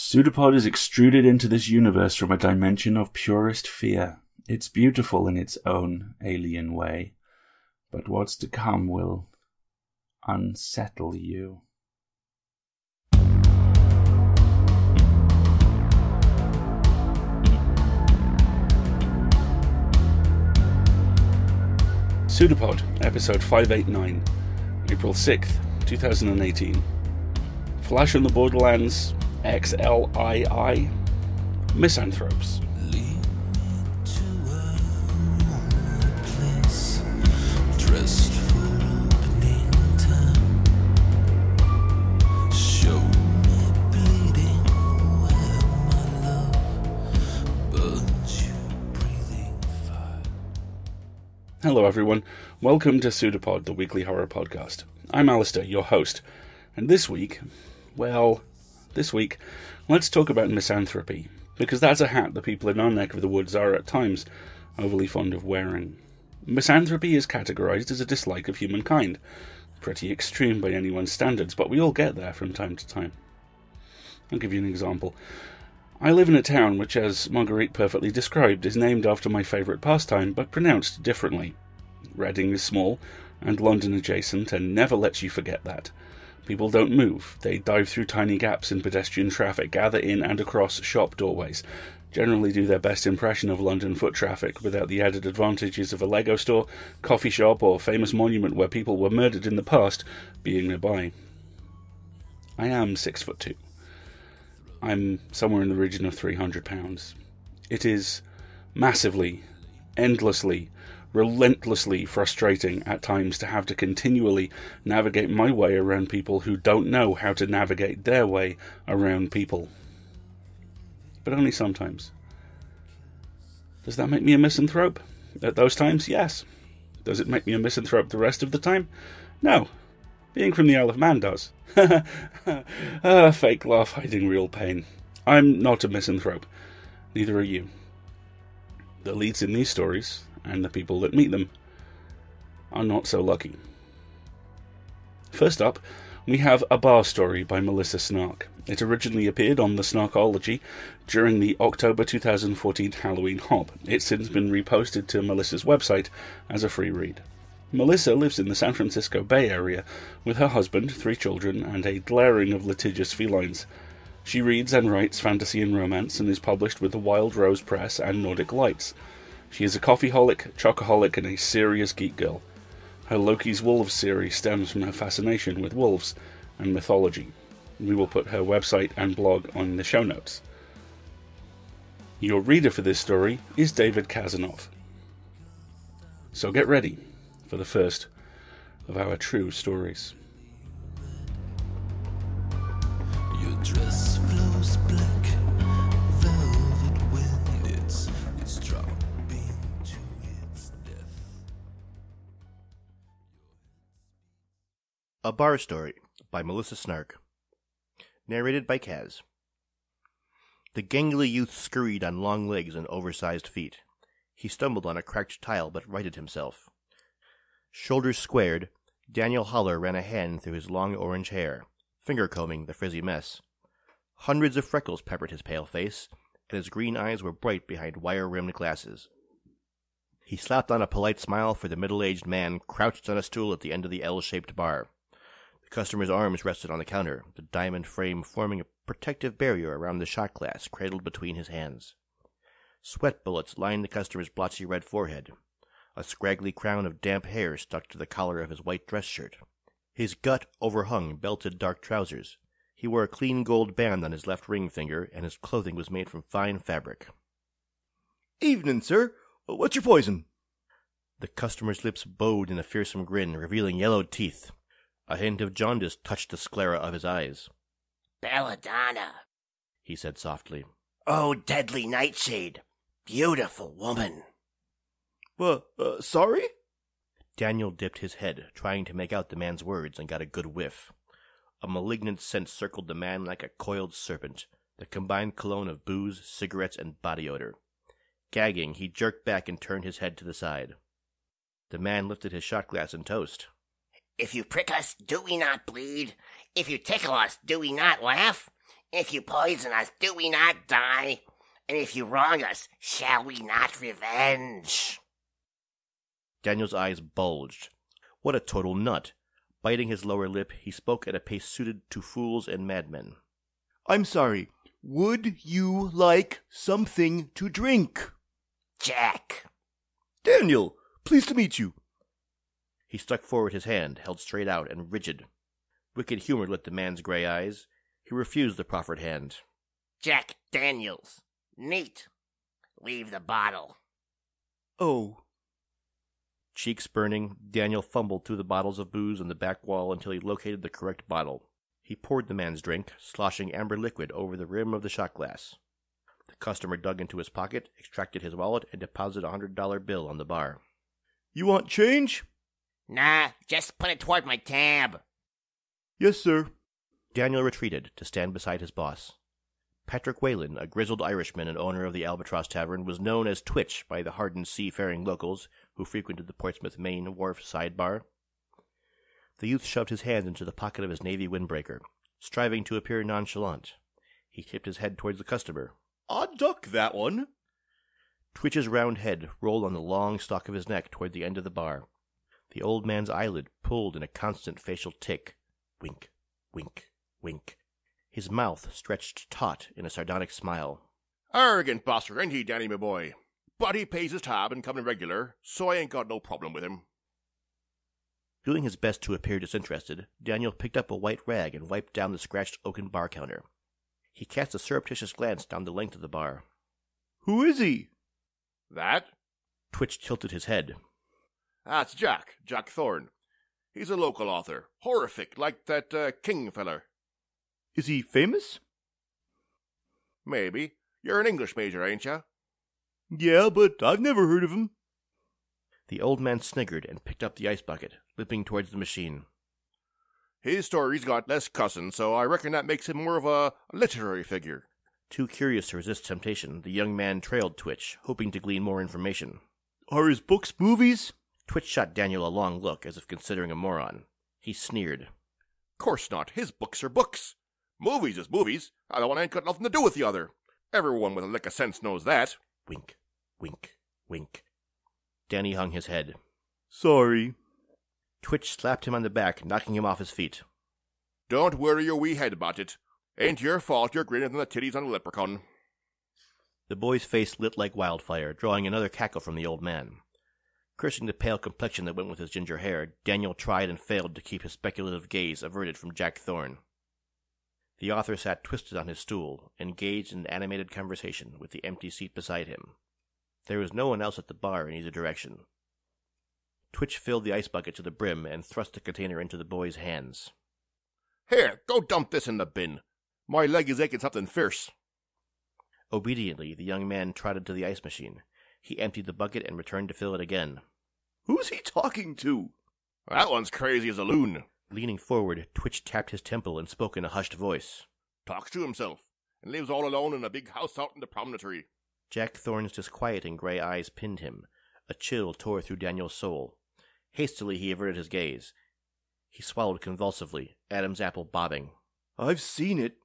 Pseudopod is extruded into this universe from a dimension of purest fear. It's beautiful in its own alien way, but what's to come will unsettle you. Pseudopod, episode 589, April 6th, 2018. Flash on the Borderlands, XLII, Misanthropes. Hello everyone, welcome to Pseudopod, the weekly horror podcast. I'm Alistair, your host, and this week, let's talk about misanthropy, because that's a hat that people in our neck of the woods are at times overly fond of wearing. Misanthropy is categorised as a dislike of humankind, pretty extreme by anyone's standards, but we all get there from time to time. I'll give you an example. I live in a town which, as Marguerite perfectly described, is named after my favourite pastime, but pronounced differently. Reading is small, and London adjacent, and never lets you forget that. People don't move. They dive through tiny gaps in pedestrian traffic, gather in and across shop doorways, generally do their best impression of London foot traffic without the added advantages of a Lego store, coffee shop, or famous monument where people were murdered in the past being nearby. I am 6'2". I'm somewhere in the region of 300 pounds. It is massively, endlessly, relentlessly frustrating at times to have to continually navigate my way around people who don't know how to navigate their way around people. But only sometimes. Does that make me a misanthrope? At those times, yes. Does it make me a misanthrope the rest of the time? No. Being from the Isle of Man does. Fake laugh hiding real pain. I'm not a misanthrope. Neither are you. The leads in these stories, and the people that meet them, are not so lucky. First up, we have A Bar Story by Melissa Snark. It originally appeared on the Snarkology during the October 2014 Halloween Hop. It's since been reposted to Melissa's website as a free read. Melissa lives in the San Francisco Bay Area with her husband, 3 children, and a glaring of litigious felines. She reads and writes fantasy and romance and is published with the Wild Rose Press and Nordic Lights. She is a coffeeholic, chocoholic, and a serious geek girl. Her Loki's Wolves series stems from her fascination with wolves and mythology. We will put her website and blog on the show notes. Your reader for this story is David Kazanov. So get ready for the first of our true stories. Your dress flows black, velvet wind, it's dropping to its death. A Bar Story by Melissa Snark. Narrated by Kaz. The gangly youth scurried on long legs and oversized feet. He stumbled on a cracked tile but righted himself. Shoulders squared, Daniel Holler ran a hand through his long orange hair, finger-combing the frizzy mess. Hundreds of freckles peppered his pale face, and his green eyes were bright behind wire-rimmed glasses. He slapped on a polite smile for the middle-aged man crouched on a stool at the end of the L-shaped bar. The customer's arms rested on the counter, the diamond frame forming a protective barrier around the shot glass cradled between his hands. Sweat bullets lined the customer's blotchy red forehead. A scraggly crown of damp hair stuck to the collar of his white dress shirt. His gut overhung belted dark trousers. He wore a clean gold band on his left ring finger, and his clothing was made from fine fabric. "Evening, sir. What's your poison?" The customer's lips bowed in a fearsome grin, revealing yellowed teeth. A hint of jaundice touched the sclera of his eyes. "Belladonna," he said softly. "Oh, deadly nightshade. Beautiful woman." Sorry?" Daniel dipped his head, trying to make out the man's words, and got a good whiff. A malignant scent circled the man like a coiled serpent, the combined cologne of booze, cigarettes, and body odor. Gagging, he jerked back and turned his head to the side. The man lifted his shot glass and toast. "If you prick us, do we not bleed? If you tickle us, do we not laugh? If you poison us, do we not die? And if you wrong us, shall we not revenge? Daniel's eyes bulged. What a total nut. Biting his lower lip, he spoke at a pace suited to fools and madmen. I'm sorry. Would you like something to drink? Jack. Daniel, pleased to meet you. He stuck forward his hand, held straight out and rigid. Wicked humor lit the man's gray eyes. He refused the proffered hand. Jack Daniels. Neat. Leave the bottle. Oh. Cheeks burning, Daniel fumbled through the bottles of booze on the back wall until he located the correct bottle. He poured the man's drink, sloshing amber liquid over the rim of the shot glass. The customer dug into his pocket, extracted his wallet, and deposited a $100 bill on the bar. You want change? Nah, just put it toward my tab. Yes, sir. Daniel retreated to stand beside his boss. Patrick Whalen, a grizzled Irishman and owner of the Albatross Tavern, was known as Twitch by the hardened seafaring locals who frequented the Portsmouth, Maine wharf sidebar. The youth shoved his hand into the pocket of his navy windbreaker, striving to appear nonchalant. He tipped his head towards the customer. Odd duck, that one. Twitch's round head rolled on the long stalk of his neck toward the end of the bar. The old man's eyelid pulled in a constant facial tick. Wink, wink, wink. His mouth stretched taut in a sardonic smile. Arrogant bastard, ain't he, Danny, my boy? But he pays his tab and coming regular, so I ain't got no problem with him. Doing his best to appear disinterested, Daniel picked up a white rag and wiped down the scratched oaken bar counter. He cast a surreptitious glance down the length of the bar. Who is he? That? Twitch tilted his head. That's Jack Thorne. He's a local author. Horrific, like that King feller. Is he famous? Maybe. You're an English major, ain't ya? Yeah, but I've never heard of him. The old man sniggered and picked up the ice bucket, limping towards the machine. His story's got less cussin', so I reckon that makes him more of a literary figure. Too curious to resist temptation, the young man trailed Twitch, hoping to glean more information. Are his books movies? Twitch shot Daniel a long look, as if considering a moron. He sneered. Course not. His books are books. Movies is movies. The one ain't got nothing to do with the other. Everyone with a lick of sense knows that. Wink, wink, wink. Danny hung his head. Sorry. Twitch slapped him on the back, knocking him off his feet. Don't worry your wee head about it. Ain't your fault you're greener than the titties on a leprechaun. The boy's face lit like wildfire, drawing another cackle from the old man. Cursing the pale complexion that went with his ginger hair, Daniel tried and failed to keep his speculative gaze averted from Jack Thorne. The author sat twisted on his stool, engaged in animated conversation with the empty seat beside him. There was no one else at the bar in either direction. Twitch filled the ice bucket to the brim and thrust the container into the boy's hands. Here, go dump this in the bin. My leg is aching something fierce. Obediently, the young man trotted to the ice machine. He emptied the bucket and returned to fill it again. Who's he talking to? That one's crazy as a loon. Leaning forward, Twitch tapped his temple and spoke in a hushed voice. Talks to himself, and lives all alone in a big house out in the promontory. Jack Thorne's disquieting gray eyes pinned him. A chill tore through Daniel's soul. Hastily he averted his gaze. He swallowed convulsively, Adam's apple bobbing. I've seen it.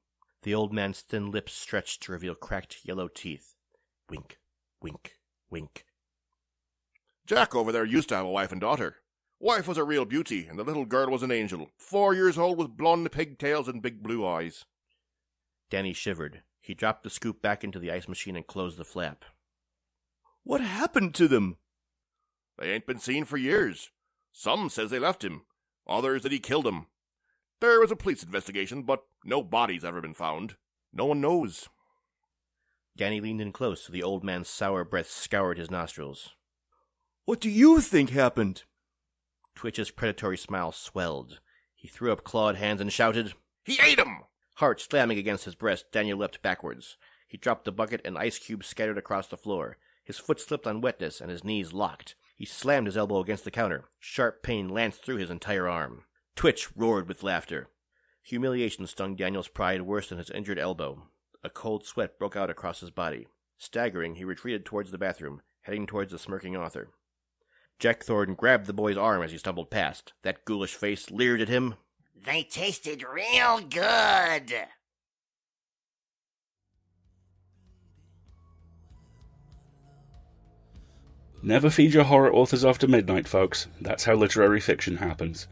The old man's thin lips stretched to reveal cracked yellow teeth. Wink, wink, wink. Jack over there used to have a wife and daughter. Wife was a real beauty, and the little girl was an angel, 4 years old with blonde pigtails and big blue eyes. Danny shivered. He dropped the scoop back into the ice machine and closed the flap. What happened to them? They ain't been seen for years. Some says they left him, others that he killed 'em. There was a police investigation, but no body's ever been found. No one knows. Danny leaned in close so the old man's sour breath scoured his nostrils. What do you think happened? Twitch's predatory smile swelled. He threw up clawed hands and shouted, He ate 'em! Heart slamming against his breast, Daniel leapt backwards. He dropped the bucket and ice cubes scattered across the floor. His foot slipped on wetness and his knees locked. He slammed his elbow against the counter. Sharp pain lanced through his entire arm. Twitch roared with laughter. Humiliation stung Daniel's pride worse than his injured elbow. A cold sweat broke out across his body. Staggering, he retreated towards the bathroom, heading towards the smirking author. Jack Thorne grabbed the boy's arm as he stumbled past. That ghoulish face leered at him. They tasted real good. Never feed your horror authors after midnight, folks. That's how literary fiction happens.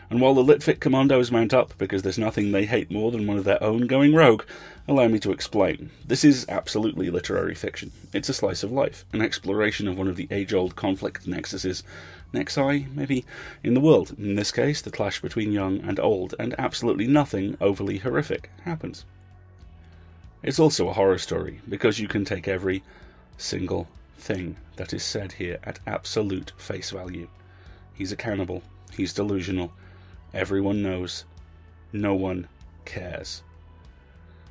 And while the Litfic commandos mount up because there's nothing they hate more than one of their own going rogue, allow me to explain. This is absolutely literary fiction. It's a slice of life, an exploration of one of the age-old conflict nexuses, nexi, maybe, in the world. In this case, the clash between young and old, and absolutely nothing overly horrific happens. It's also a horror story, because you can take every single thing that is said here at absolute face value. He's a cannibal. He's delusional. Everyone knows. No one cares.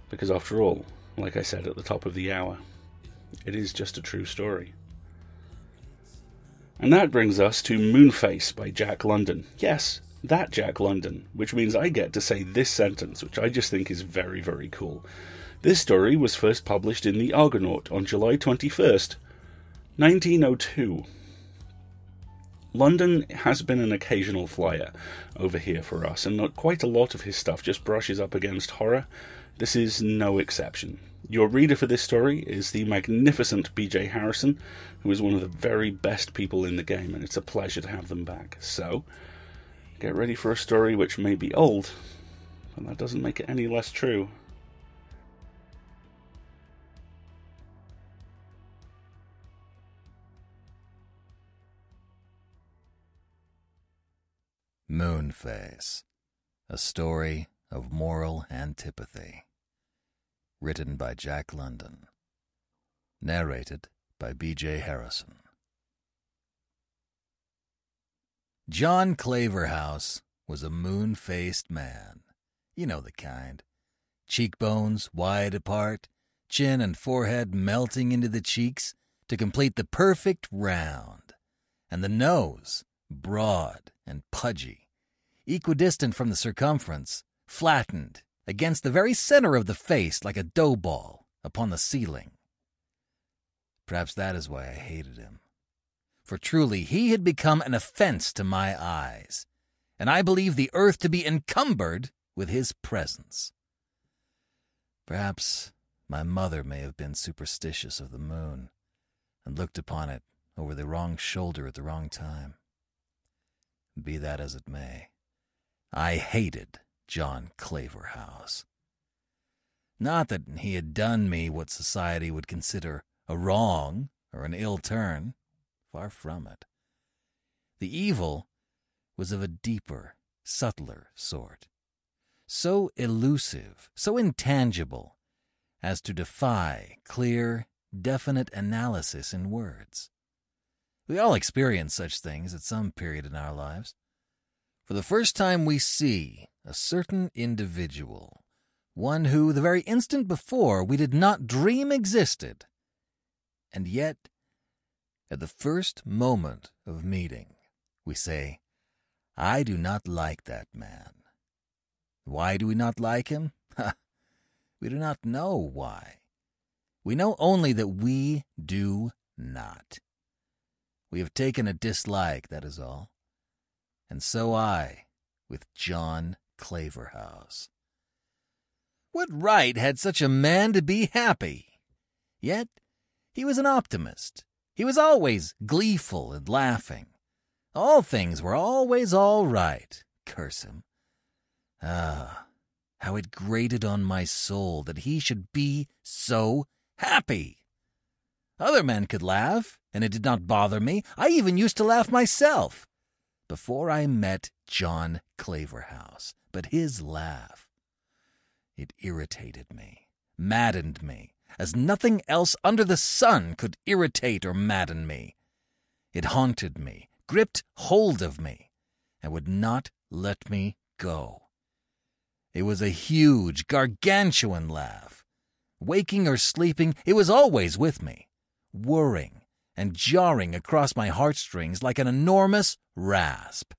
Because after all, like I said at the top of the hour, it is just a true story. And that brings us to Moonface by Jack London. Yes, that Jack London, which means I get to say this sentence, which I just think is very, very cool. This story was first published in the Argonaut on July 21st, 1902. London has been an occasional flyer over here for us, and quite a lot of his stuff just brushes up against horror. This is no exception. Your reader for this story is the magnificent B.J. Harrison, who is one of the very best people in the game, and it's a pleasure to have them back. So, get ready for a story which may be old, but that doesn't make it any less true. Moonface, a story of moral antipathy. Written by Jack London. Narrated by B.J. Harrison. John Claverhouse was a moon-faced man. You know the kind. Cheekbones wide apart, chin and forehead melting into the cheeks to complete the perfect round, and the nose broad and pudgy, equidistant from the circumference, flattened against the very center of the face like a dough ball upon the ceiling. Perhaps that is why I hated him. For truly he had become an offense to my eyes, and I believed the earth to be encumbered with his presence. Perhaps my mother may have been superstitious of the moon, and looked upon it over the wrong shoulder at the wrong time. Be that as it may, I hated John Claverhouse. Not that he had done me what society would consider a wrong or an ill turn. Far from it. The evil was of a deeper, subtler sort, so elusive, so intangible, as to defy clear, definite analysis in words. We all experience such things at some period in our lives. For the first time we see a certain individual, one who the very instant before we did not dream existed, and yet, at the first moment of meeting, we say, I do not like that man. Why do we not like him? We do not know why. We know only that we do not. We have taken a dislike, that is all. And so I, with John Claverhouse. What right had such a man to be happy? Yet he was an optimist. He was always gleeful and laughing. All things were always all right. Curse him. Ah, how it grated on my soul that he should be so happy. Other men could laugh, and it did not bother me. I even used to laugh myself before I met John Claverhouse. But his laugh, it irritated me, maddened me, as nothing else under the sun could irritate or madden me. It haunted me, gripped hold of me, and would not let me go. It was a huge, gargantuan laugh. Waking or sleeping, it was always with me, whirring and jarring across my heartstrings like an enormous rasp.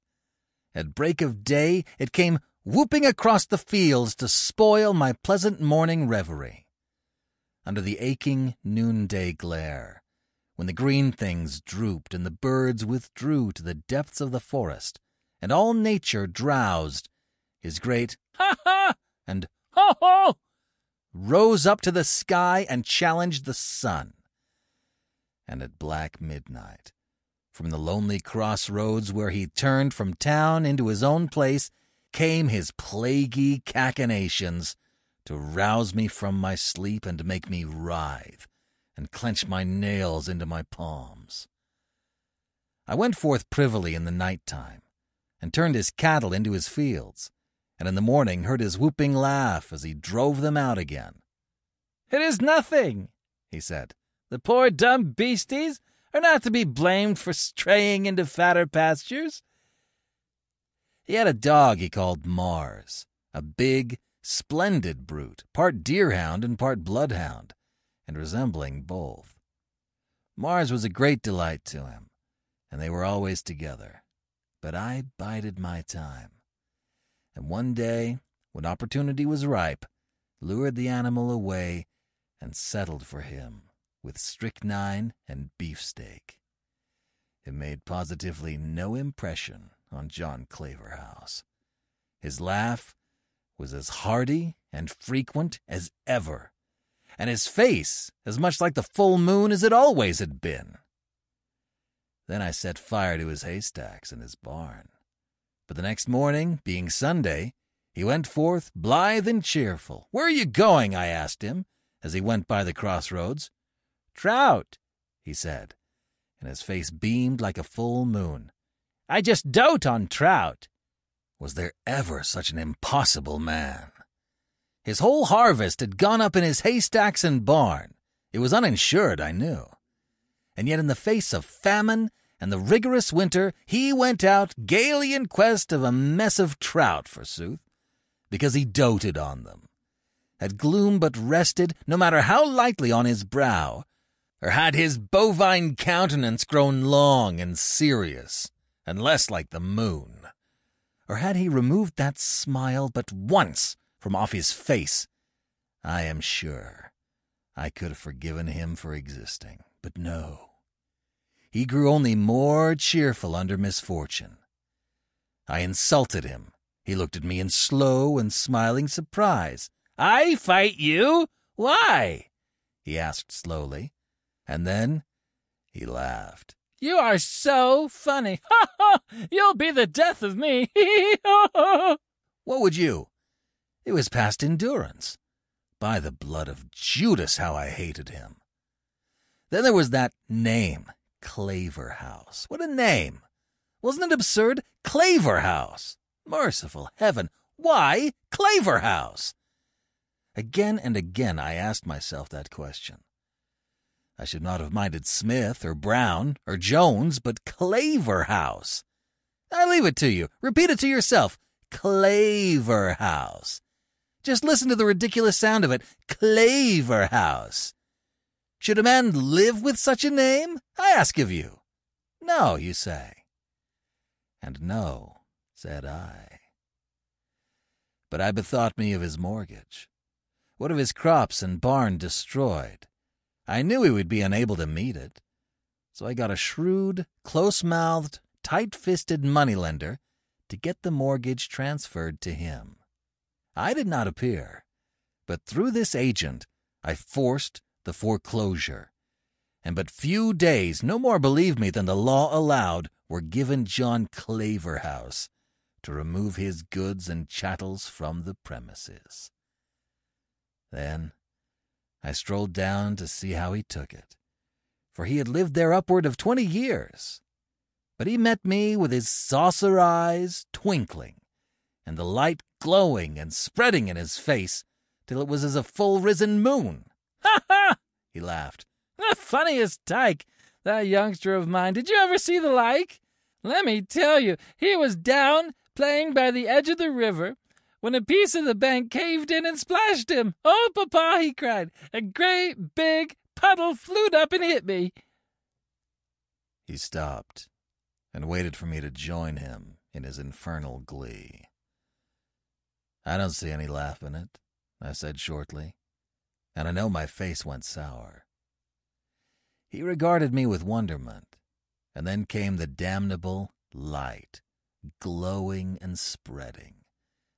At break of day, it came whooping across the fields to spoil my pleasant morning reverie. Under the aching noonday glare, when the green things drooped and the birds withdrew to the depths of the forest, and all nature drowsed, his great ha-ha and ho-ho rose up to the sky and challenged the sun. And at black midnight, From the lonely crossroads where he turned from town into his own place came his plaguey cachinations to rouse me from my sleep and make me writhe and clench my nails into my palms. I went forth privily in the night time and turned his cattle into his fields, and in the morning heard his whooping laugh as he drove them out again. "It is nothing," he said. "The poor dumb beasties are not to be blamed for straying into fatter pastures." He had a dog he called Mars, a big, splendid brute, part deerhound and part bloodhound, and resembling both. Mars was a great delight to him, and they were always together. But I bided my time, and one day, when opportunity was ripe, lured the animal away and settled for him with strychnine and beefsteak. It made positively no impression on John Claverhouse. His laugh was as hearty and frequent as ever, and his face as much like the full moon as it always had been. Then I set fire to his haystacks and his barn. But the next morning, being Sunday, he went forth blithe and cheerful. "Where are you going?" I asked him, as he went by the crossroads. "Trout," he said, and his face beamed like a full moon. "I just dote on trout." Was there ever such an impossible man? His whole harvest had gone up in his haystacks and barn. It was uninsured, I knew. And yet in the face of famine and the rigorous winter, he went out gaily in quest of a mess of trout, forsooth, because he doted on them. Had gloom but rested, no matter how lightly on his brow, or had his bovine countenance grown long and serious, and less like the moon, or had he removed that smile but once from off his face, I am sure I could have forgiven him for existing. But no. He grew only more cheerful under misfortune. I insulted him. He looked at me in slow and smiling surprise. "I fight you? Why?" he asked slowly. And then he laughed. "You are so funny. Ha ha! You'll be the death of me. What would you? It was past endurance. By the blood of Judas, how I hated him. Then there was that name, Claverhouse. What a name! Wasn't it absurd? Claverhouse! Merciful heaven, why Claverhouse? Again and again I asked myself that question. I should not have minded Smith or Brown or Jones, but Claverhouse. I leave it to you. Repeat it to yourself. Claverhouse. Just listen to the ridiculous sound of it. Claverhouse. Should a man live with such a name? I ask of you. No, you say. And no, said I. But I bethought me of his mortgage. What of his crops and barn destroyed? I knew he would be unable to meet it. So I got a shrewd, close-mouthed, tight-fisted moneylender to get the mortgage transferred to him. I did not appear, but through this agent I forced the foreclosure, and but few days, no more believe me than the law allowed, were given John Claverhouse to remove his goods and chattels from the premises. Then I strolled down to see how he took it, for he had lived there upward of 20 years. But he met me with his saucer eyes twinkling, and the light glowing and spreading in his face till it was as a full-risen moon. "Ha ha!" he laughed. "The funniest tyke, that youngster of mine. Did you ever see the like? Let me tell you, he was down playing by the edge of the river when a piece of the bank caved in and splashed him. 'Oh, Papa,' he cried, 'a great big puddle flew up and hit me.'" He stopped and waited for me to join him in his infernal glee. "I don't see any laugh in it," I said shortly, and I know my face went sour. He regarded me with wonderment, and then came the damnable light, glowing and spreading,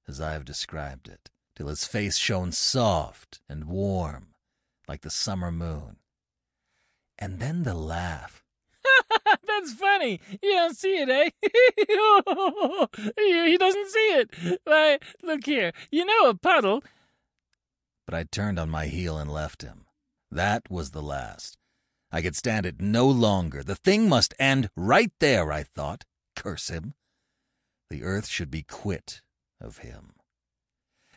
as I have described it, till his face shone soft and warm, like the summer moon. And then the laugh. That's funny. You don't see it, eh? He doesn't see it. Why, look here. You know a puddle. But I turned on my heel and left him. That was the last. I could stand it no longer. The thing must end right there, I thought. Curse him. The earth should be quit of him.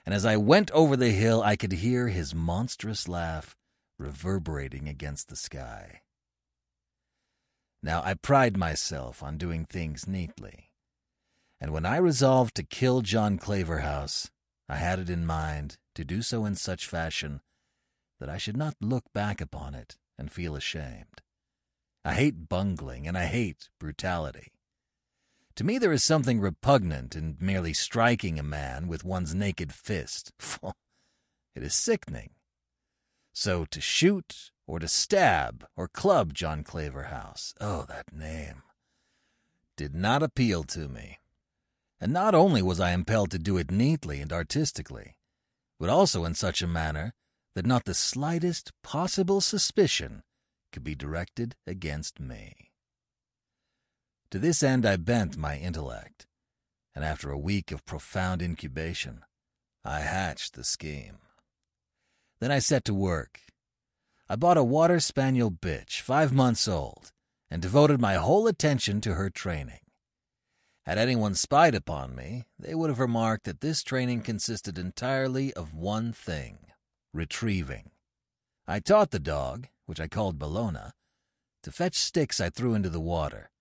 And as I went over the hill, I could hear his monstrous laugh reverberating against the sky. Now, I pride myself on doing things neatly. And when I resolved to kill John Claverhouse, I had it in mind to do so in such fashion that I should not look back upon it and feel ashamed. I hate bungling, and I hate brutality. To me, there is something repugnant in merely striking a man with one's naked fist. It is sickening. So to shoot, or to stab, or club John Claverhouse, oh, that name, did not appeal to me. And not only was I impelled to do it neatly and artistically, but also in such a manner that not the slightest possible suspicion could be directed against me. To this end I bent my intellect, and after a week of profound incubation, I hatched the scheme. Then I set to work. I bought a water spaniel bitch, 5 months old, and devoted my whole attention to her training. Had anyone spied upon me, they would have remarked that this training consisted entirely of one thing: retrieving. I taught the dog, which I called Bellona, to fetch sticks I threw into the water,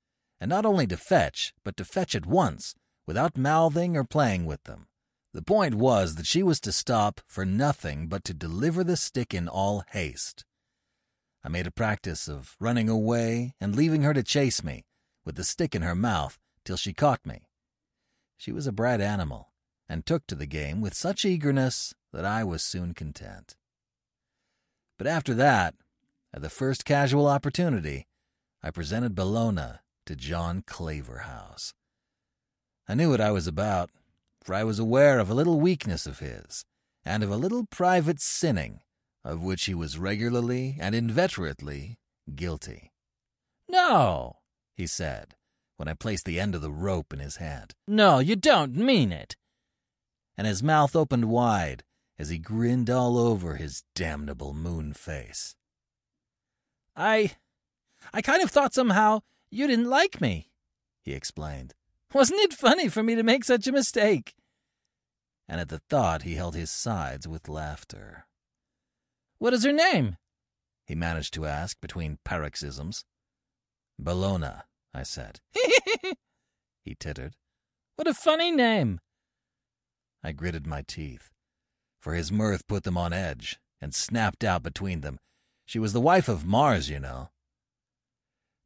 and not only to fetch, but to fetch at once, without mouthing or playing with them. The point was that she was to stop for nothing but to deliver the stick in all haste. I made a practice of running away and leaving her to chase me, with the stick in her mouth, till she caught me. She was a bright animal, and took to the game with such eagerness that I was soon content. But after that, at the first casual opportunity, I presented Bellona to John Claverhouse. I knew what I was about, for I was aware of a little weakness of his, and of a little private sinning, of which he was regularly and inveterately guilty. No, he said, when I placed the end of the rope in his hand. No, you don't mean it. And his mouth opened wide as he grinned all over his damnable moon face. I kind of thought somehow you didn't like me, he explained. Wasn't it funny for me to make such a mistake? And at the thought he held his sides with laughter. What is her name? He managed to ask between paroxysms. Bellona, I said. He tittered. What a funny name. I gritted my teeth, for his mirth put them on edge, and snapped out between them. She was the wife of Mars, you know.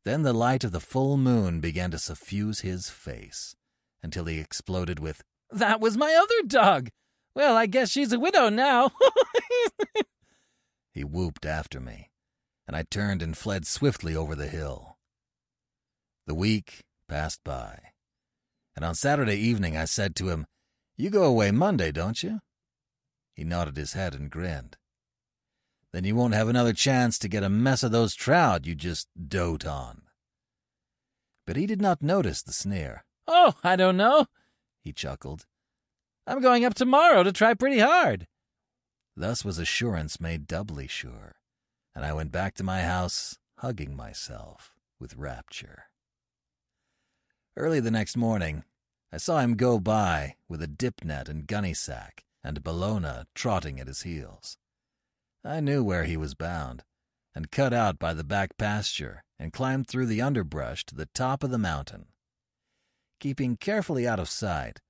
Then the light of the full moon began to suffuse his face, until he exploded with, That was my other dog. Well, I guess she's a widow now. He whooped after me, and I turned and fled swiftly over the hill. The week passed by, and on Saturday evening I said to him, You go away Monday, don't you? He nodded his head and grinned. Then you won't have another chance to get a mess of those trout you just dote on. But he did not notice the sneer. Oh, I don't know, he chuckled. I'm going up tomorrow to try pretty hard. Thus was assurance made doubly sure, and I went back to my house, hugging myself with rapture. Early the next morning, I saw him go by with a dip net and gunny sack, and Bellona trotting at his heels. I knew where he was bound, and cut out by the back pasture and climbed through the underbrush to the top of the mountain. Keeping carefully out of sight,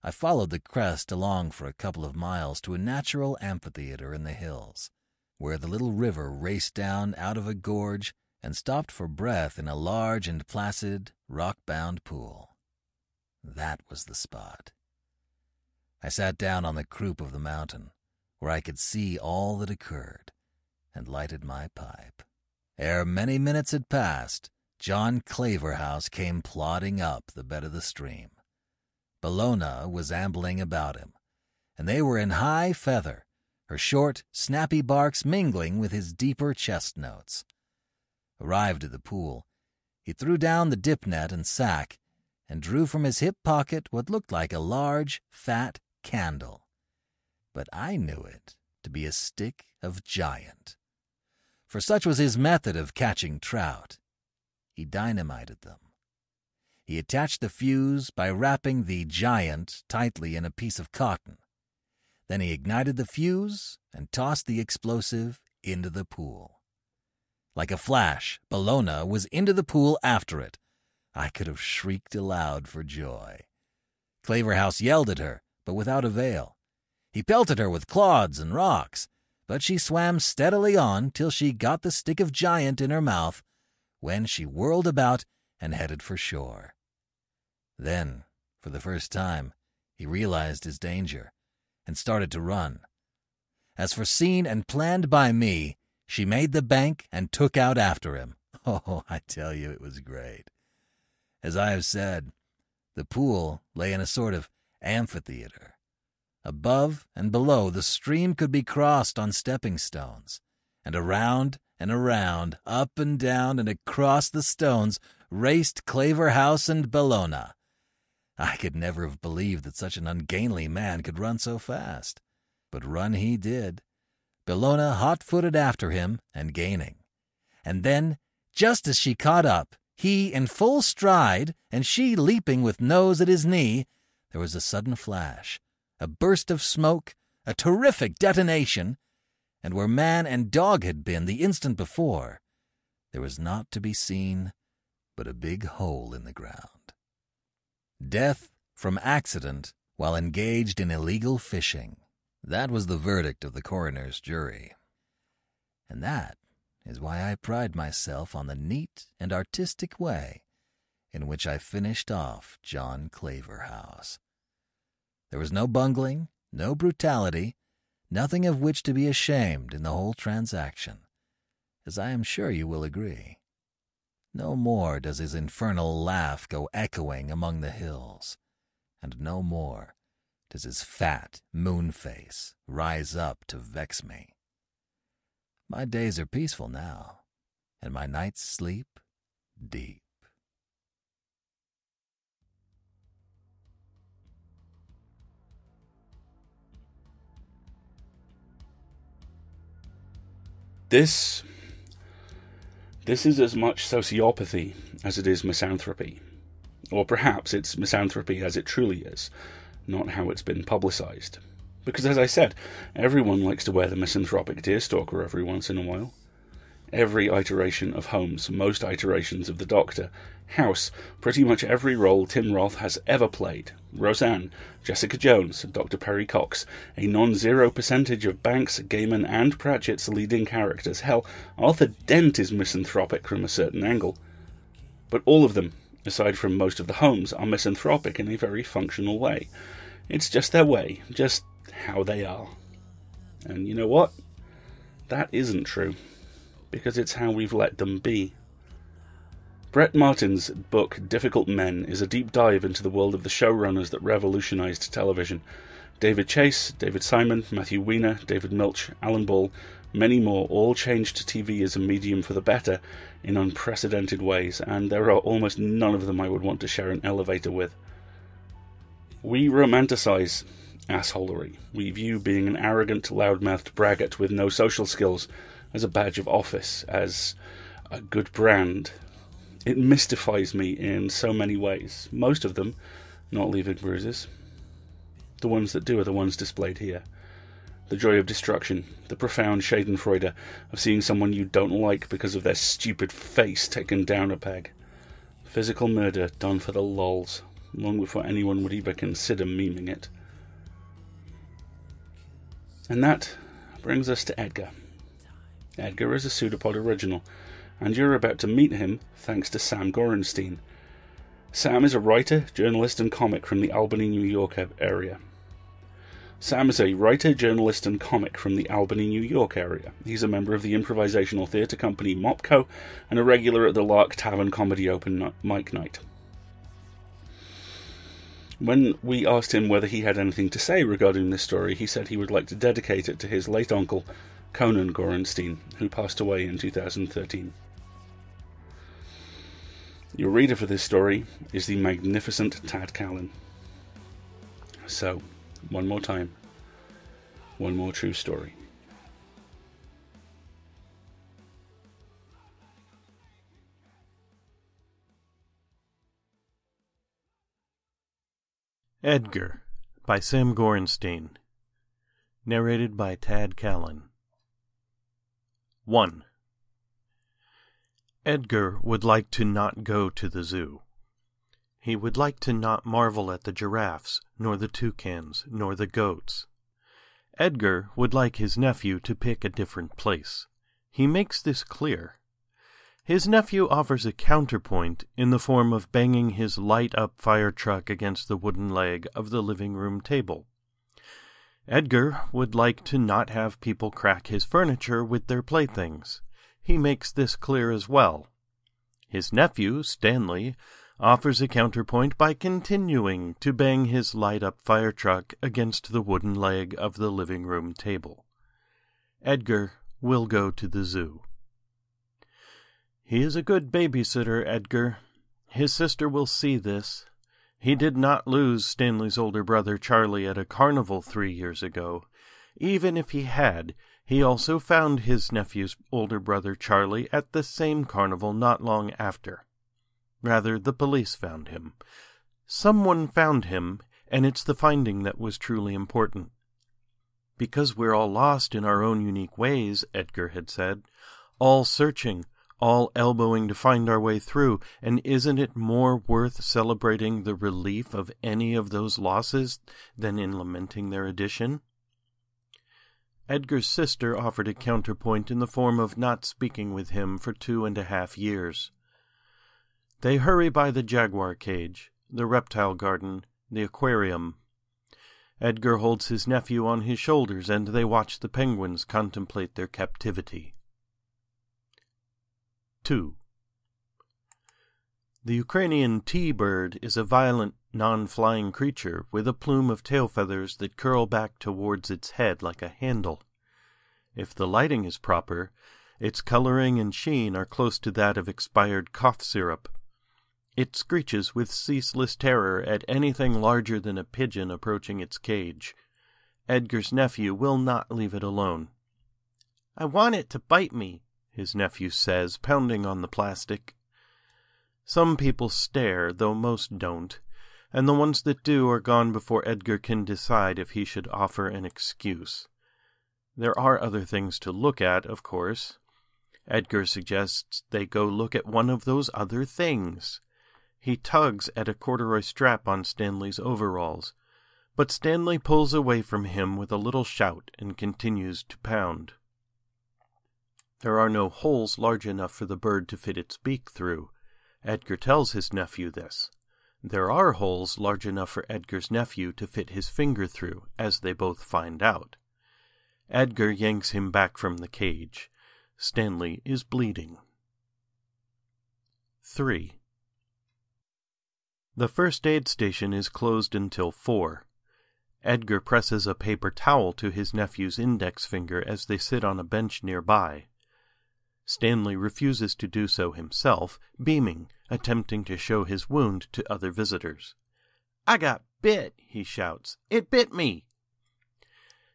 I followed the crest along for a couple of miles to a natural amphitheater in the hills, where the little river raced down out of a gorge and stopped for breath in a large and placid, rock-bound pool. That was the spot. I sat down on the croup of the mountain, where I could see all that occurred, and lighted my pipe. Ere many minutes had passed, John Claverhouse came plodding up the bed of the stream. Bellona was ambling about him, and they were in high feather, her short, snappy barks mingling with his deeper chest notes. Arrived at the pool, He threw down the dip net and sack and drew from his hip pocket what looked like a large, fat candle. But I knew it to be a stick of giant, for such was his method of catching trout. He dynamited them. He attached the fuse by wrapping the giant tightly in a piece of cotton. Then he ignited the fuse and tossed the explosive into the pool. Like a flash, Bellona was into the pool after it. I could have shrieked aloud for joy. Claverhouse yelled at her, but without avail. He pelted her with clods and rocks, but she swam steadily on till she got the stick of giant in her mouth, when she whirled about and headed for shore. Then, for the first time, he realized his danger and started to run. As foreseen and planned by me, she made the bank and took out after him. Oh, I tell you, it was great. As I have said, the pool lay in a sort of amphitheater. Above and below, the stream could be crossed on stepping stones, and around, up and down and across the stones, raced Claverhouse and Bellona. I could never have believed that such an ungainly man could run so fast. But run he did, Bellona hot-footed after him and gaining. And then, just as she caught up, he in full stride, and she leaping with nose at his knee, there was a sudden flash, a burst of smoke, a terrific detonation, and where man and dog had been the instant before, there was not to be seen but a big hole in the ground. Death from accident while engaged in illegal fishing. That was the verdict of the coroner's jury. And that is why I pride myself on the neat and artistic way in which I finished off John Claverhouse. There was no bungling, no brutality, nothing of which to be ashamed in the whole transaction, as I am sure you will agree. No more does his infernal laugh go echoing among the hills, and no more does his fat moon face rise up to vex me. My days are peaceful now, and my nights sleep deep. This is as much sociopathy as it is misanthropy. Or perhaps it's misanthropy as it truly is, not how it's been publicised. Because, as I said, everyone likes to wear the misanthropic deerstalker every once in a while. Every iteration of Holmes, most iterations of the Doctor, House, pretty much every role Tim Roth has ever played, Roseanne, Jessica Jones, Dr. Perry Cox, a non-zero percentage of Banks, Gaiman and Pratchett's leading characters. Hell, Arthur Dent is misanthropic from a certain angle. But all of them, aside from most of the Holmes, are misanthropic in a very functional way. It's just their way, just how they are. And you know what? That isn't true, because it's how we've let them be. Brett Martin's book Difficult Men is a deep dive into the world of the showrunners that revolutionized television. David Chase, David Simon, Matthew Weiner, David Milch, Alan Ball, many more all changed TV as a medium for the better in unprecedented ways, and there are almost none of them I would want to share an elevator with. We romanticize assholery. We view being an arrogant, loud-mouthed braggart with no social skills as a badge of office, as a good brand. It mystifies me in so many ways, most of them not leaving bruises. The ones that do are the ones displayed here. The joy of destruction, the profound schadenfreude of seeing someone you don't like because of their stupid face taken down a peg. Physical murder done for the lols, long before anyone would even consider memeing it. And that brings us to Edgar. Edgar is a Pseudopod original, and you're about to meet him thanks to Sam Gorenstein. Sam is a writer, journalist and comic from the Albany, New York area. He's a member of the improvisational theatre company Mopco and a regular at the Lark Tavern Comedy Open Mic Night. When we asked him whether he had anything to say regarding this story, he said he would like to dedicate it to his late uncle, Conan Gorenstein, who passed away in 2013. Your reader for this story is the magnificent Tad Callan. So, one more time, one more true story. Edgar by Sam Gorenstein. Narrated by Tad Callan. 1. Edgar would like to not go to the zoo. He would like to not marvel at the giraffes, nor the toucans, nor the goats. Edgar would like his nephew to pick a different place. He makes this clear. His nephew offers a counterpoint in the form of banging his light-up fire truck against the wooden leg of the living room table. Edgar would like to not have people crack his furniture with their playthings. He makes this clear as well. His nephew, Stanley, offers a counterpoint by continuing to bang his light-up fire truck against the wooden leg of the living room table. Edgar will go to the zoo. He is a good babysitter, Edgar. His sister will see this. He did not lose Stanley's older brother Charlie at a carnival 3 years ago. Even if he had, he also found his nephew's older brother Charlie at the same carnival not long after. Rather, the police found him. Someone found him, and it's the finding that was truly important. Because we're all lost in our own unique ways, Edgar had said, all searching, all elbowing to find our way through, and isn't it more worth celebrating the relief of any of those losses than in lamenting their addition? Edgar's sister offered a counterpoint in the form of not speaking with him for 2.5 years. They hurry by the jaguar cage, the reptile garden, the aquarium. Edgar holds his nephew on his shoulders, and they watch the penguins contemplate their captivity. 2. The Ukrainian T-bird is a violent, non-flying creature with a plume of tail feathers that curl back towards its head like a handle. If the lighting is proper, its coloring and sheen are close to that of expired cough syrup. It screeches with ceaseless terror at anything larger than a pigeon approaching its cage. Edgar's nephew will not leave it alone. "I want it to bite me," his nephew says, pounding on the plastic. Some people stare, though most don't, and the ones that do are gone before Edgar can decide if he should offer an excuse. There are other things to look at, of course. Edgar suggests they go look at one of those other things. He tugs at a corduroy strap on Stanley's overalls, but Stanley pulls away from him with a little shout and continues to pound. There are no holes large enough for the bird to fit its beak through. Edgar tells his nephew this. There are holes large enough for Edgar's nephew to fit his finger through, as they both find out. Edgar yanks him back from the cage. Stanley is bleeding. 3. The first aid station is closed until 4. Edgar presses a paper towel to his nephew's index finger as they sit on a bench nearby. Stanley refuses to do so himself, beaming, attempting to show his wound to other visitors. "I got bit," he shouts. "It bit me."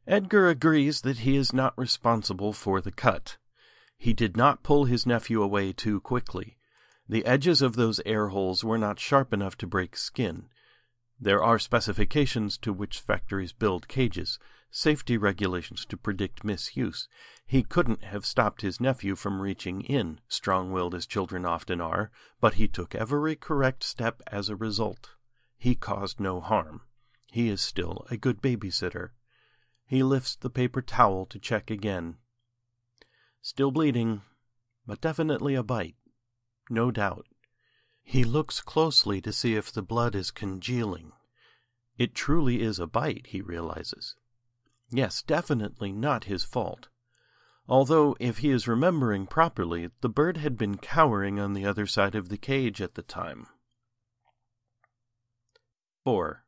Edgar agrees that he is not responsible for the cut. He did not pull his nephew away too quickly. The edges of those air holes were not sharp enough to break skin. There are specifications to which factories build cages, safety regulations to predict misuse. He couldn't have stopped his nephew from reaching in, strong-willed as children often are, but he took every correct step as a result. He caused no harm. He is still a good babysitter. He lifts the paper towel to check again. Still bleeding, but definitely a bite. No doubt. He looks closely to see if the blood is congealing. It truly is a bite, he realizes. Yes, definitely not his fault. Although, if he is remembering properly, the bird had been cowering on the other side of the cage at the time. 4.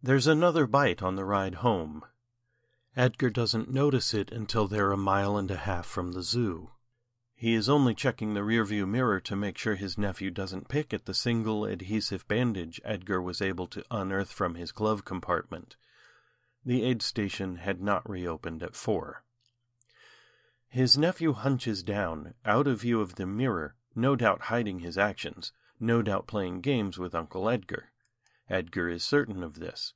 There's another bite on the ride home. Edgar doesn't notice it until they're 1.5 miles from the zoo. He is only checking the rearview mirror to make sure his nephew doesn't pick at the single adhesive bandage Edgar was able to unearth from his glove compartment. The aid station had not reopened at 4. His nephew hunches down, out of view of the mirror, no doubt hiding his actions, no doubt playing games with Uncle Edgar. Edgar is certain of this.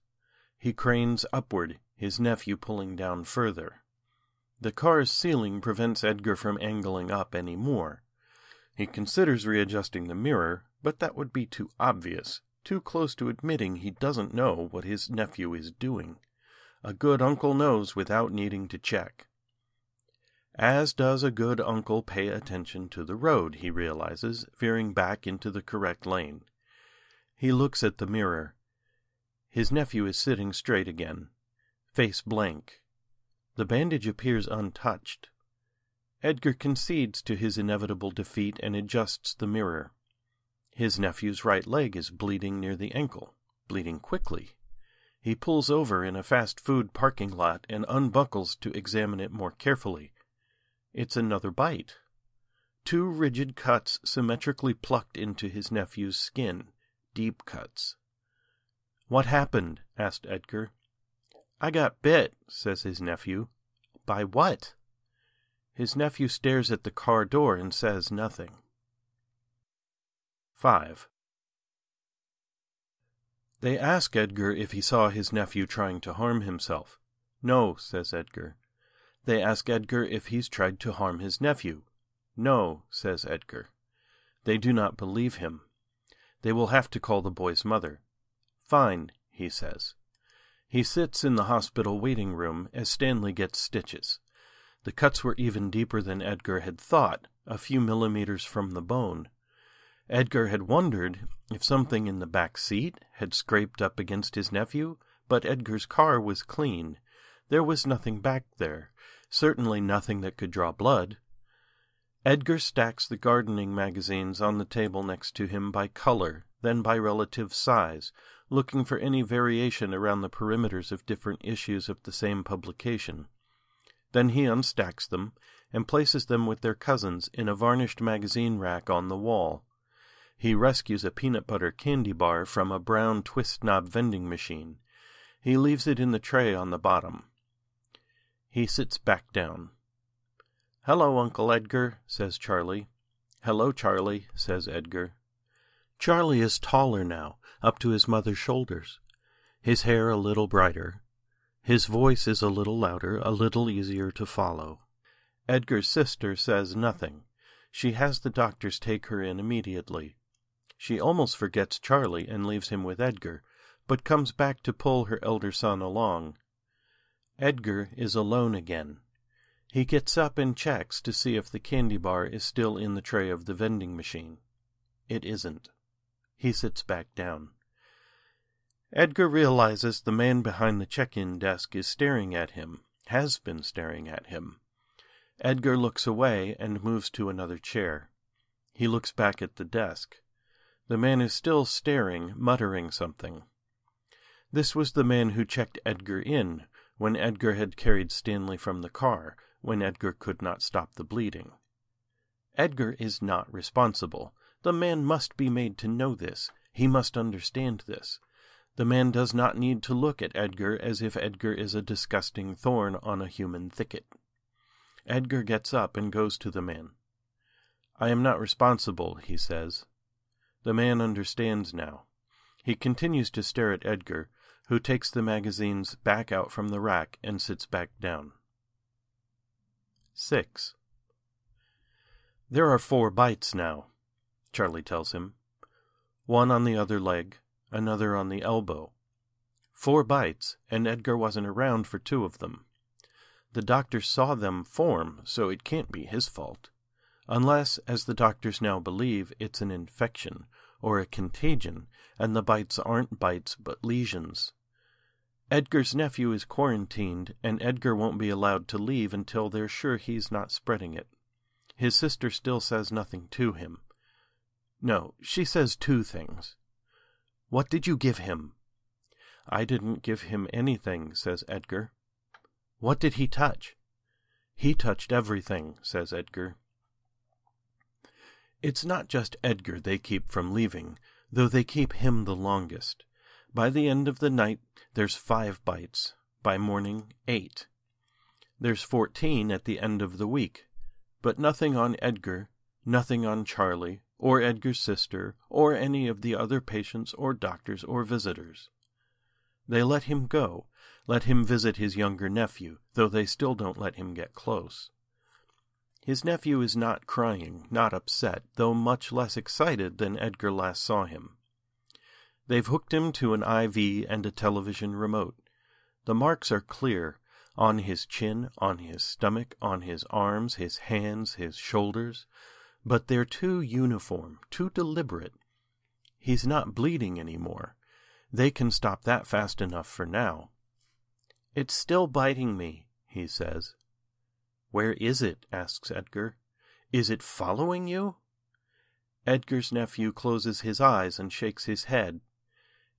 He cranes upward, his nephew pulling down further. The car's ceiling prevents Edgar from angling up any more. He considers readjusting the mirror, but that would be too obvious, too close to admitting he doesn't know what his nephew is doing. A good uncle knows without needing to check. As does a good uncle pay attention to the road, he realizes, veering back into the correct lane. He looks at the mirror. His nephew is sitting straight again, face blank. The bandage appears untouched. Edgar concedes to his inevitable defeat and adjusts the mirror. His nephew's right leg is bleeding near the ankle, bleeding quickly. He pulls over in a fast food parking lot and unbuckles to examine it more carefully. It's another bite. 2 rigid cuts symmetrically plucked into his nephew's skin, deep cuts. "What happened?" asked Edgar. "I got bit," says his nephew. "By what?" His nephew stares at the car door and says nothing. 5. They ask Edgar if he saw his nephew trying to harm himself. "No," says Edgar. They ask Edgar if he's tried to harm his nephew. "No," says Edgar. They do not believe him. They will have to call the boy's mother. "Fine," he says. He sits in the hospital waiting room as Stanley gets stitches. The cuts were even deeper than Edgar had thought, a few millimeters from the bone. Edgar had wondered if something in the back seat had scraped up against his nephew, but Edgar's car was clean. There was nothing back there, certainly nothing that could draw blood. Edgar stacks the gardening magazines on the table next to him by color, then by relative size, looking for any variation around the perimeters of different issues of the same publication. Then he unstacks them and places them with their cousins in a varnished magazine rack on the wall. He rescues a peanut butter candy bar from a brown twist knob vending machine. He leaves it in the tray on the bottom. He sits back down. "Hello, Uncle Edgar," says Charlie. "Hello, Charlie," says Edgar. Charlie is taller now, up to his mother's shoulders. His hair a little brighter. His voice is a little louder, a little easier to follow. Edgar's sister says nothing. She has the doctors take her in immediately. She almost forgets Charlie and leaves him with Edgar, but comes back to pull her elder son along. Edgar is alone again. He gets up and checks to see if the candy bar is still in the tray of the vending machine. It isn't. He sits back down. Edgar realizes the man behind the check-in desk is staring at him, has been staring at him. Edgar looks away and moves to another chair. He looks back at the desk. The man is still staring, muttering something. This was the man who checked Edgar in when Edgar had carried Stanley from the car, when Edgar could not stop the bleeding. Edgar is not responsible. The man must be made to know this. He must understand this. The man does not need to look at Edgar as if Edgar is a disgusting thorn on a human thicket. Edgar gets up and goes to the man. "I am not responsible," he says. The man understands now. He continues to stare at Edgar, who takes the magazines back out from the rack and sits back down. 6. "There are 4 bites now," Charlie tells him. "One on the other leg, another on the elbow. 4 bites, and Edgar wasn't around for 2 of them. The doctors saw them form, so it can't be his fault. Unless, as the doctors now believe, it's an infection, or a contagion, and the bites aren't bites but lesions. Edgar's nephew is quarantined, and Edgar won't be allowed to leave until they're sure he's not spreading it. His sister still says nothing to him. No, she says 2 things. 'What did you give him?' 'I didn't give him anything,' says Edgar. 'What did he touch?' 'He touched everything,' says Edgar. It's not just Edgar they keep from leaving, though they keep him the longest. By the end of the night, there's 5 bites. By morning, 8. There's 14 at the end of the week. But nothing on Edgar, nothing on Charlie, or Edgar's sister, or any of the other patients or doctors or visitors. They let him go, let him visit his younger nephew, though they still don't let him get close. His nephew is not crying, not upset, though much less excited than Edgar last saw him. They've hooked him to an IV and a television remote. The marks are clear, on his chin, on his stomach, on his arms, his hands, his shoulders, but they're too uniform, too deliberate. He's not bleeding anymore. They can stop that fast enough for now. "It's still biting me," he says. "Where is it?" asks Edgar. "Is it following you?" Edgar's nephew closes his eyes and shakes his head.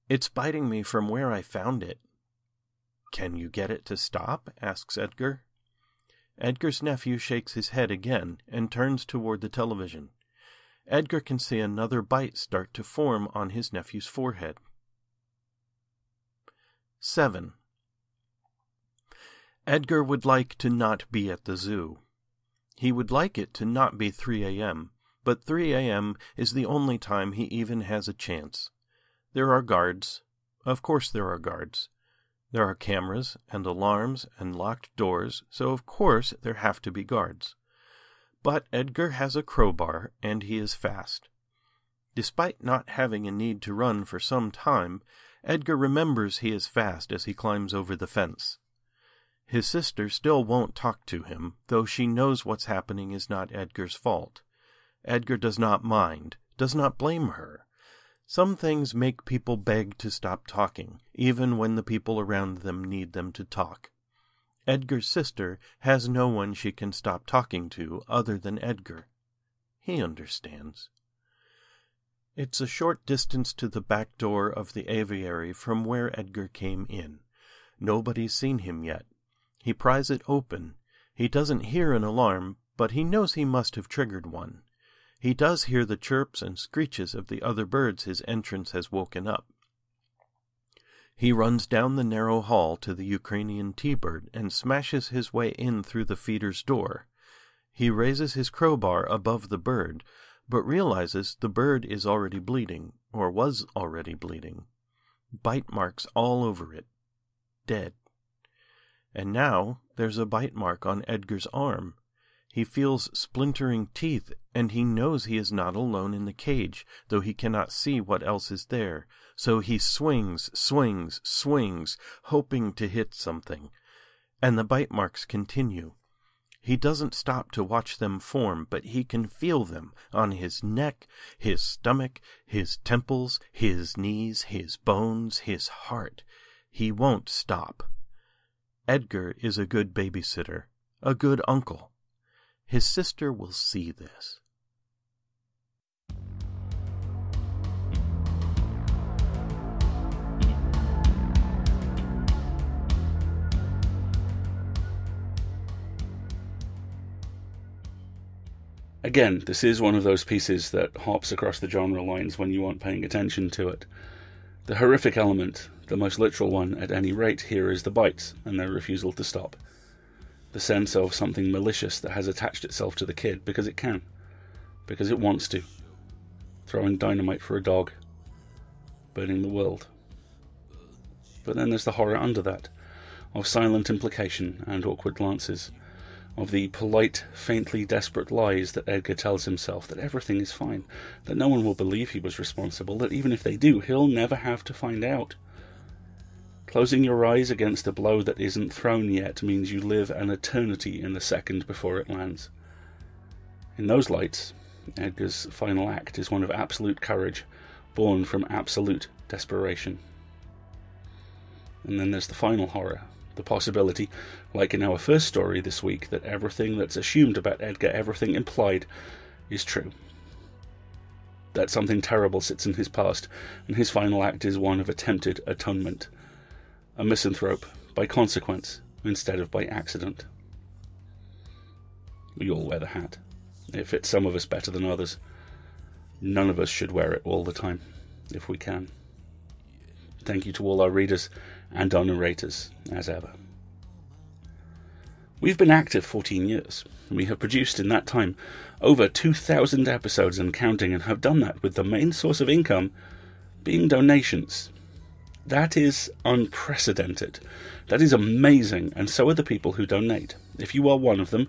"It's biting me from where I found it." "Can you get it to stop?" asks Edgar. Edgar's nephew shakes his head again and turns toward the television. Edgar can see another bite start to form on his nephew's forehead. 7. Edgar would like to not be at the zoo. He would like it to not be 3 a.m., but 3 a.m. is the only time he even has a chance. There are guards. Of course there are guards. There are cameras and alarms and locked doors, so of course there have to be guards. But Edgar has a crowbar, and he is fast. Despite not having a need to run for some time, Edgar remembers he is fast as he climbs over the fence. His sister still won't talk to him, though she knows what's happening is not Edgar's fault. Edgar does not mind, does not blame her. Some things make people beg to stop talking, even when the people around them need them to talk. Edgar's sister has no one she can stop talking to other than Edgar. He understands. It's a short distance to the back door of the aviary from where Edgar came in. Nobody's seen him yet. He pries it open. He doesn't hear an alarm, but he knows he must have triggered one. He does hear the chirps and screeches of the other birds his entrance has woken up. He runs down the narrow hall to the Ukrainian T-bird and smashes his way in through the feeder's door. He raises his crowbar above the bird, but realizes the bird is already bleeding, or was already bleeding. Bite marks all over it. Dead. And now there's a bite mark on Edgar's arm. He feels splintering teeth, and he knows he is not alone in the cage, though he cannot see what else is there. So he swings, hoping to hit something. And the bite marks continue. He doesn't stop to watch them form, but he can feel them on his neck, his stomach, his temples, his knees, his bones, his heart. He won't stop. Edgar is a good babysitter, a good uncle. His sister will see this. Again, this is one of those pieces that hops across the genre lines when you aren't paying attention to it. The horrific element, the most literal one at any rate, here is the bites and their refusal to stop. The sense of something malicious that has attached itself to the kid because it can, because it wants to. Throwing dynamite for a dog, burning the world. But then there's the horror under that, of silent implication and awkward glances, of the polite, faintly desperate lies that Edgar tells himself that everything is fine, that no one will believe he was responsible, that even if they do, he'll never have to find out. Closing your eyes against a blow that isn't thrown yet means you live an eternity in the second before it lands. In those lights, Edgar's final act is one of absolute courage, born from absolute desperation. And then there's the final horror, the possibility, like in our first story this week, that everything that's assumed about Edgar, everything implied, is true. That something terrible sits in his past, and his final act is one of attempted atonement. A misanthrope by consequence instead of by accident. We all wear the hat. It fits some of us better than others. None of us should wear it all the time, if we can. Thank you to all our readers and our narrators, as ever. We've been active 14 years. We have produced in that time over 2,000 episodes and counting, and have done that with the main source of income being donations. That is unprecedented. That is amazing, and so are the people who donate. If you are one of them,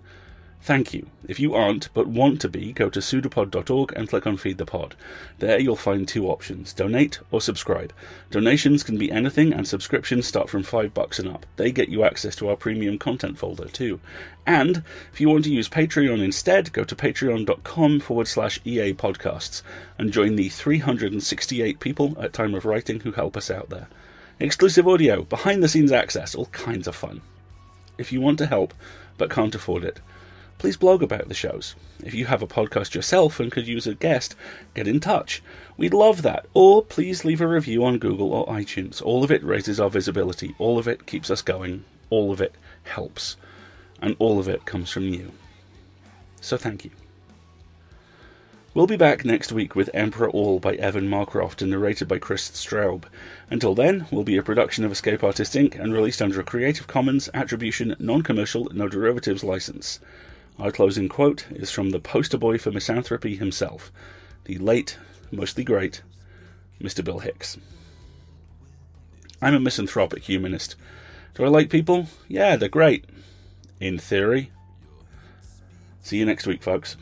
thank you. If you aren't, but want to be, go to pseudopod.org and click on Feed the Pod. There you'll find two options, donate or subscribe. Donations can be anything, and subscriptions start from $5 and up. They get you access to our premium content folder too. And if you want to use Patreon instead, go to patreon.com/EA podcasts and join the 368 people at time of writing who help us out there. Exclusive audio, behind the scenes access, all kinds of fun. If you want to help but can't afford it, please blog about the shows. If you have a podcast yourself and could use a guest, get in touch. We'd love that. Or please leave a review on Google or iTunes. All of it raises our visibility. All of it keeps us going. All of it helps. And all of it comes from you. So thank you. We'll be back next week with Emperor All by Evan Marcroft and narrated by Chris Straub. Until then, we'll be a production of Escape Artists Inc. and released under a Creative Commons Attribution Non-Commercial No Derivatives license. Our closing quote is from the poster boy for misanthropy himself, the late, mostly great, Mr. Bill Hicks. I'm a misanthropic humanist. Do I like people? Yeah, they're great. In theory. See you next week, folks.